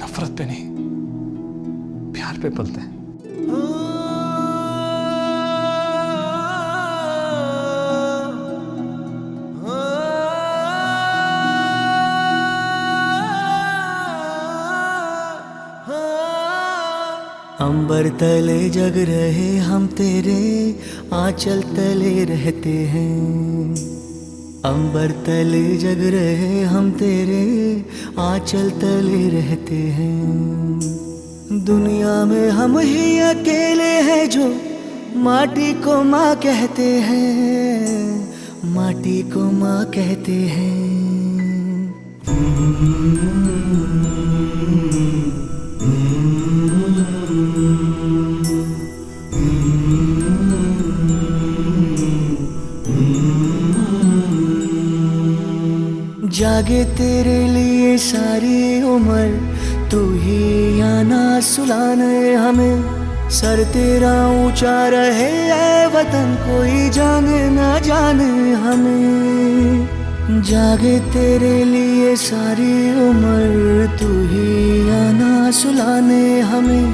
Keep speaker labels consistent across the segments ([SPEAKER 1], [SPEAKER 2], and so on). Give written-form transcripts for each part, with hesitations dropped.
[SPEAKER 1] नफरत पे नहीं, प्यार पे पलते हैं।
[SPEAKER 2] अंबर तले जग रहे हम तेरे आंचल तले रहते हैं। अंबर तले जग रहे हम तेरे आंचल तले रहते हैं। दुनिया में हम ही अकेले हैं जो माटी को माँ कहते हैं, माटी को माँ कहते हैं। जागे तेरे लिए सारी उम्र, तू ही आना सुलाने हमें। सर तेरा ऊंचा रहे ऐ वतन, कोई जाने ना जाने हमें। जागे तेरे लिए सारी उम्र, तू ही आना सुलाने हमें।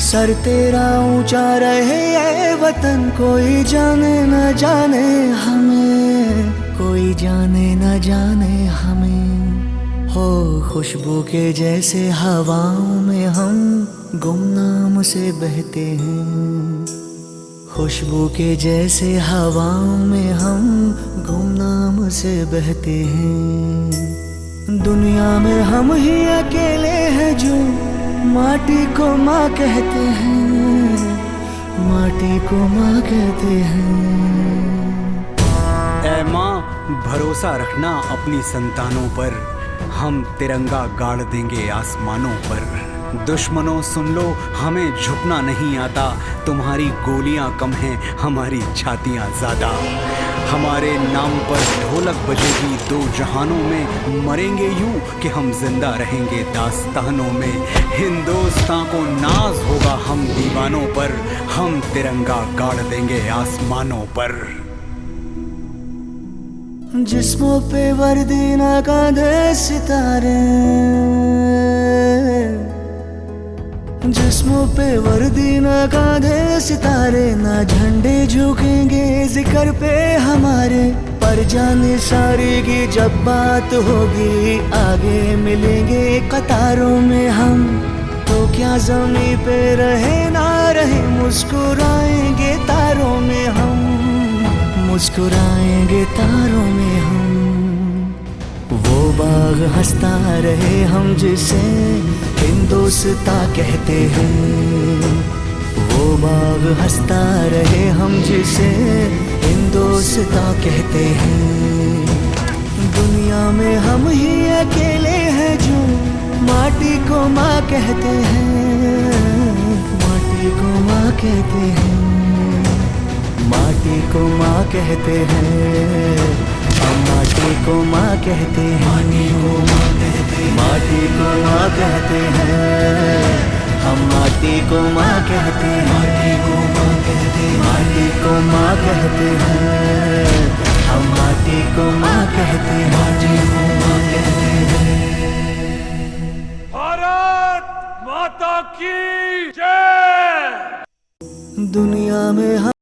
[SPEAKER 2] सर तेरा ऊंचा रहे ऐ वतन, कोई जाने ना जाने हमें, कोई जाने न जाने हमें। हो खुशबू के जैसे हवाओं में हम गुमनाम से बहते हैं। खुशबू के जैसे हवाओं में हम गुमनाम से बहते हैं। दुनिया में हम ही अकेले हैं जो माटी को माँ कहते हैं, माटी को माँ कहते हैं।
[SPEAKER 3] ऐ माँ, भरोसा रखना अपनी संतानों पर, हम तिरंगा गाड़ देंगे आसमानों पर। दुश्मनों सुन लो, हमें झुकना नहीं आता। तुम्हारी गोलियां कम हैं, हमारी छातियां ज्यादा। हमारे नाम पर ढोलक बजेगी दो जहानों में। मरेंगे यूं कि हम जिंदा रहेंगे दास्तानों में। हिंदुस्तान को नाज होगा हम दीवानों पर, हम तिरंगा गाड़ देंगे आसमानों पर।
[SPEAKER 2] जिस्मों पे वर्दी ना कांधे सितारे, जिस्मों पे वर्दी ना कांधे सितारे। ना झंडे झुकेंगे जिक्र पे हमारे, पर जाने सारे की जब बात होगी आगे मिलेंगे कतारों में हम। तो क्या जमीन पे रहे ना रहे, मुस्कुराएंगे तारों में हम, मुस्कुराएंगे तारों में हम। वो बाग हंसता रहे हम जिसे हिंदुस्तां कहते हैं। वो बाग हंसता रहे हम जिसे हिंदुस्तां कहते हैं। दुनिया में हम ही अकेले हैं जो माटी को माँ कहते हैं, माटी को माँ कहते हैं। माटी को माँ कहते हैं, हम माटी को माँ कहते हैं। माटी को माँ कहते हैं, हम माटी को माँ कहते हैं। माटी को माँ कहते हैं, हम माटी को माँ कहते हैं।
[SPEAKER 1] भारत माता की जय।
[SPEAKER 2] दुनिया में हम